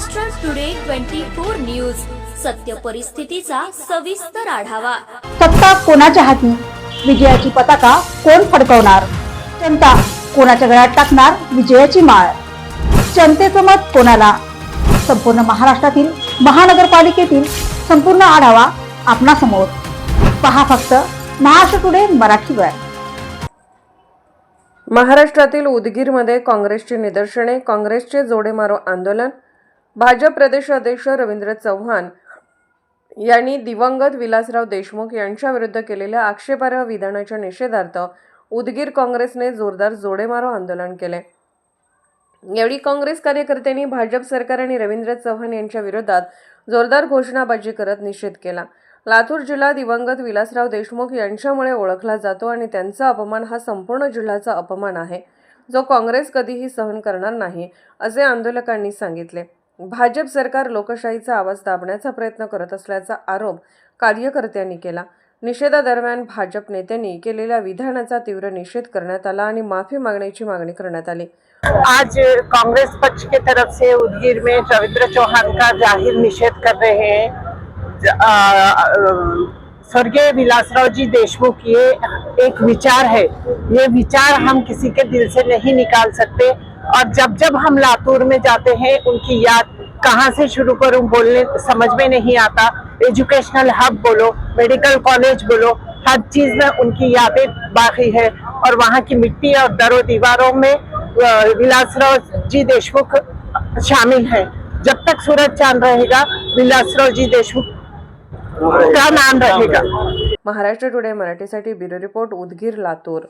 Maharashtra today 24 news, सत्य परिस्थितीचा सविस्तर आढावा। सत्ता कोणाच्या हाती, विजयाची पताका कोण फडकवणार, जनता कोणाच्या गळ्यात टाकणार विजयाची माळ, जनतेचं मत कोणाला, संपूर्ण महाराष्ट्रातील महानगरपालिकेतील संपूर्ण आढावा आपणासमोर। पहा फक्त महाराष्ट्र टुडे मराठीवर। महाराष्ट्रातील उदगीरमध्ये काँग्रेसची निदर्शने, काँग्रेसचे जोडे मारो आंदोलन। भाजप प्रदेश अध्यक्ष रवींद्र चव्हाण यांनी दिवंगत विलासराव देशमुख यांच्या विरुद्ध केलेल्या आक्षेपार्ह विधानाच्या निषेधार्थ उदगीर काँग्रेसने जोरदार जोडे मारो आंदोलन केले। यावेळी काँग्रेस कार्यकर्त्यांनी भाजप सरकार आणि रवींद्र चव्हाण यांच्या विरोधात जोरदार घोषणाबाजी करत निषेध केला। लातूर जिल्हा दिवंगत विलासराव देशमुख यांच्यामुळे ओळखला जातो आणि त्यांचा अपमान हा संपूर्ण जिल्ह्याचा अपमान आहे, जो काँग्रेस कधीही सहन करणार नाही, असे आंदोलकांनी सांगितले। भाजप सरकार लोकशाहीचा आवाज दाबण्याचा प्रयत्न करत असल्याचा आरोप कार्यकर्त्यांनी केला। निषेधादरम्यान भाजप नेत्यांनी केलेल्या विधानाचा तीव्र निषेध करण्यात आला आणि माफी मागण्याची मागणी करण्यात आली। आज कांग्रेस पक्ष की तरफ से उदगीर में रविंद्र चौहान का जाहिर निषेध कर रहे हैं। स्वर्गीय विलासराव जी देशमुख, ये एक विचार है, ये विचार हम किसी के दिल से नहीं निकाल सकते। और जब जब हम लातूर में जाते हैं, उनकी याद कहाँ से शुरू करूं बोलने समझ में नहीं आता। एजुकेशनल हब बोलो, मेडिकल कॉलेज बोलो, हर चीज में उनकी यादें बाकी है। और वहाँ की मिट्टी और दरों दीवारों में विलासराव जी देशमुख शामिल है। जब तक सूरज चांद रहेगा, विलासराव जी देशमुख का नाम रहेगा। महाराष्ट्र टुडे मराठीसाठी ब्युरो रिपोर्ट, उदगीर, लातूर।